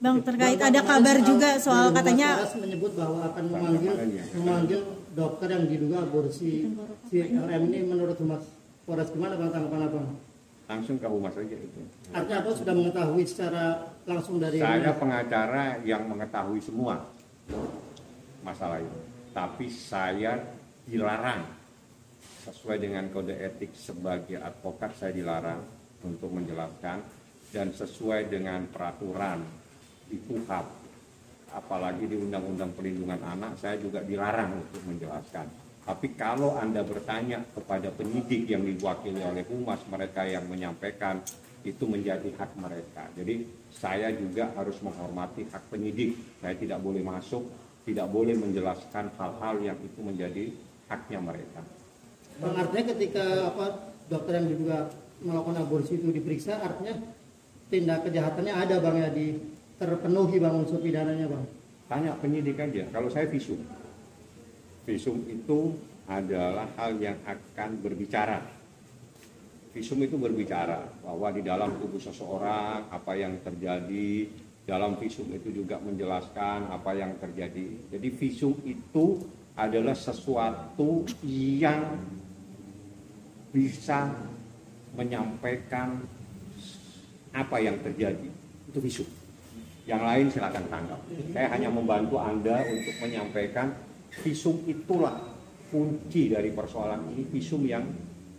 Bang, terkait ada kabar juga soal katanya menyebut bahwa akan memanggil dokter yang diduga aborsi si LM ini. Menurut Humas Polres gimana Bang, tanggapan Abang? Langsung ke Humas aja itu. Artinya apa, sudah mengetahui secara langsung dari saya pengacara yang mengetahui semua masalah itu, tapi saya dilarang sesuai dengan kode etik sebagai advokat. Saya dilarang untuk menjelaskan, dan sesuai dengan peraturan di KUHP, apalagi di Undang-Undang Perlindungan Anak, saya juga dilarang untuk menjelaskan. Tapi kalau Anda bertanya kepada penyidik yang diwakili oleh Humas, mereka yang menyampaikan, itu menjadi hak mereka. Jadi saya juga harus menghormati hak penyidik. Saya tidak boleh masuk, tidak boleh menjelaskan hal-hal yang itu menjadi haknya mereka. Bang, artinya ketika dokter yang diduga melakukan aborsi itu diperiksa, artinya tindak kejahatannya ada Bang ya, terpenuhi Bang unsur pidananya Bang? Tanya penyidik aja. Kalau saya visum. Visum itu adalah hal yang akan berbicara. Visum itu berbicara bahwa di dalam tubuh seseorang apa yang terjadi. Dalam visum itu juga menjelaskan apa yang terjadi. Jadi visum itu adalah sesuatu yang bisa menyampaikan apa yang terjadi. Itu visum. Yang lain silakan tangkap. Saya hanya membantu Anda untuk menyampaikan visum itulah kunci dari persoalan ini. Visum yang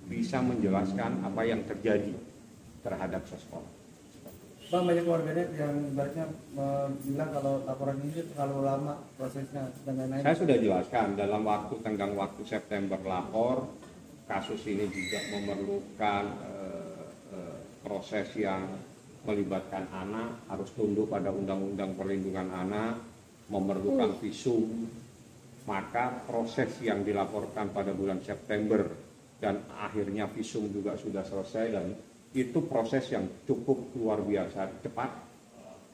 bisa menjelaskan apa yang terjadi terhadap seseorang. Bang, banyak warganet yang ibaratnya bilang kalau laporan ini terlalu lama prosesnya dan lain-lain. Saya sudah jelaskan dalam tenggang waktu September lapor. Kasus ini juga memerlukan proses yang melibatkan anak, harus tunduk pada Undang-Undang Perlindungan Anak, memerlukan visum. Maka proses yang dilaporkan pada bulan September dan akhirnya visum juga sudah selesai, dan itu proses yang cukup luar biasa cepat.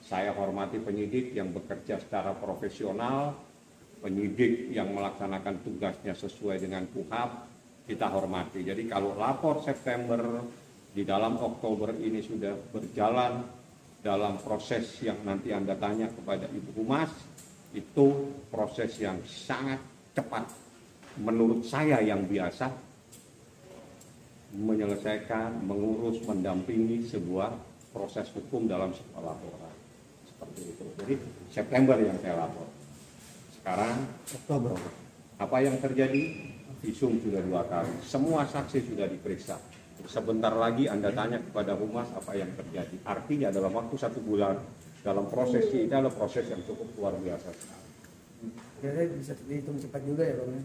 Saya hormati penyidik yang bekerja secara profesional, penyidik yang melaksanakan tugasnya sesuai dengan KUHP, kita hormati. Jadi kalau lapor September, di dalam Oktober ini sudah berjalan dalam proses yang nanti Anda tanya kepada Ibu Humas, itu proses yang sangat cepat. Menurut saya yang biasa, menyelesaikan, mengurus, mendampingi sebuah proses hukum dalam sebuah laporan. Seperti itu. Jadi September yang saya lapor. Sekarang Oktober. Apa yang terjadi? Visum sudah 2 kali. Semua saksi sudah diperiksa. Sebentar lagi Anda tanya kepada Humas apa yang terjadi. Artinya dalam waktu 1 bulan, dalam proses ini adalah proses yang cukup luar biasa. Kira-kira bisa dihitung cepat juga ya Bang?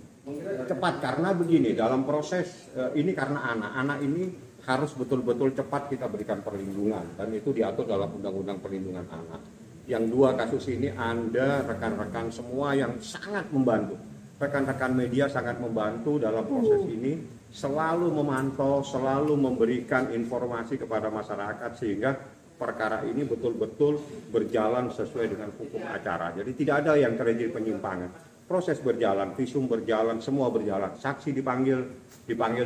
Cepat karena begini, dalam proses ini karena anak ini harus betul-betul cepat kita berikan perlindungan, dan itu diatur dalam Undang-Undang Perlindungan Anak. Yang 2 kasus ini Anda, rekan-rekan semua yang sangat membantu, rekan-rekan media sangat membantu dalam proses ini, selalu memantau, selalu memberikan informasi kepada masyarakat sehingga perkara ini betul-betul berjalan sesuai dengan hukum acara. Jadi tidak ada yang terjadi penyimpangan. Proses berjalan, visum berjalan, semua berjalan. Saksi dipanggil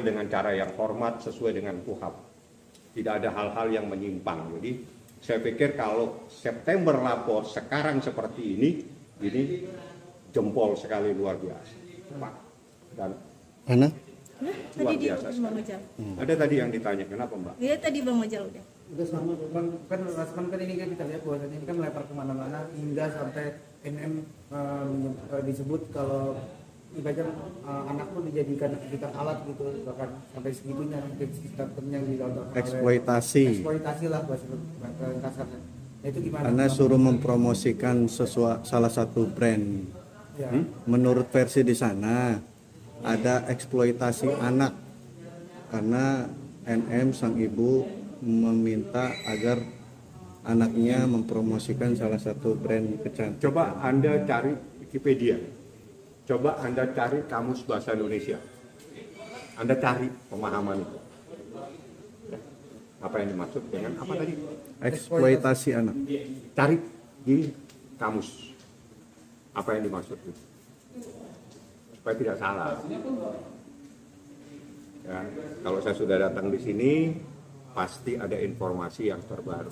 dengan cara yang hormat sesuai dengan KUHP. Tidak ada hal-hal yang menyimpang. Jadi saya pikir kalau September lapor sekarang seperti ini jempol sekali, luar biasa. Pak. Dan mana? Luar biasa. Ada tadi yang ditanya, kenapa Mbak? Iya tadi Bang Ojal udah sama Bang, kan Rasman kan ini kan kita lihat bahwasannya ini kan melebar kemana-mana hingga sampai NM disebut kalau ibaratnya anak pun dijadikan alat gitu, bahkan sampai segitunya sistemnya dilakukan eksploitasi lah bahasa kasarnya. Itu gimana? Karena suruh mempromosikan salah satu brand. Ya. Menurut versi di sana ada eksploitasi anak karena NM sang ibu meminta agar anaknya mempromosikan salah satu brand kecantikan. Coba Anda cari Wikipedia, coba Anda cari Kamus Bahasa Indonesia, Anda cari pemahaman itu. Apa yang dimaksud dengan apa tadi? Eksploitasi anak. Cari di kamus apa yang dimaksud itu, supaya tidak salah. Ya, kalau saya sudah datang di sini, pasti ada informasi yang terbaru.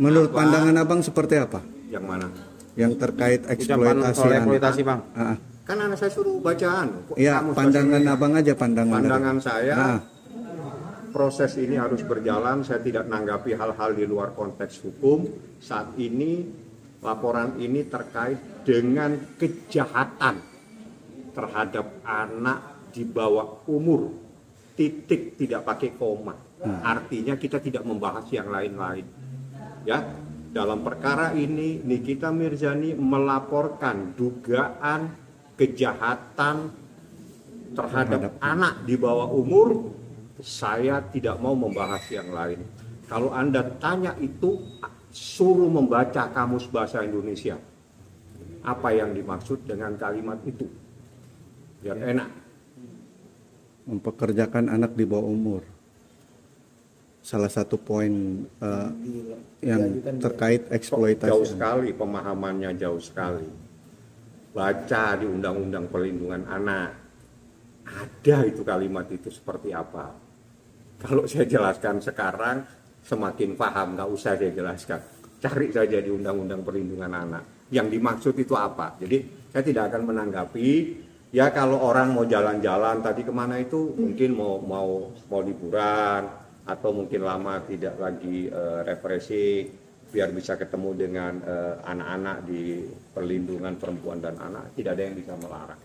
Menurut Apa? pandangan abang seperti apa? Yang mana? Yang terkait eksploitasi soal anak. eksploitasi, Bang. Ah, Kan anak saya suruh bacaan. ya, pandangan abang aja pandangan. Pandangan saya, Ah. proses ini harus berjalan. Saya tidak menanggapi hal-hal di luar konteks hukum. Saat ini laporan ini terkait dengan kejahatan terhadap anak di bawah umur. Titik, tidak pakai koma. Artinya kita tidak membahas yang lain-lain. Ya, dalam perkara ini Nikita Mirzani melaporkan dugaan kejahatan terhadap anak di bawah umur. Saya tidak mau membahas yang lain. Kalau Anda tanya itu, suruh membaca Kamus Bahasa Indonesia. Apa yang dimaksud dengan kalimat itu? Biar enak. Mempekerjakan anak di bawah umur. Salah satu poin yang terkait eksploitasi. Jauh sekali pemahamannya, jauh sekali. Baca di Undang-Undang Perlindungan Anak. Ada itu kalimat itu seperti apa. Kalau saya jelaskan sekarang, semakin paham, nggak usah saya jelaskan. Cari saja di Undang-Undang Perlindungan Anak. Yang dimaksud itu apa? Jadi saya tidak akan menanggapi. Ya kalau orang mau jalan-jalan tadi kemana itu, mungkin mau liburan atau mungkin lama tidak lagi refreshing, biar bisa ketemu dengan anak-anak di perlindungan perempuan dan anak. Tidak ada yang bisa melarang.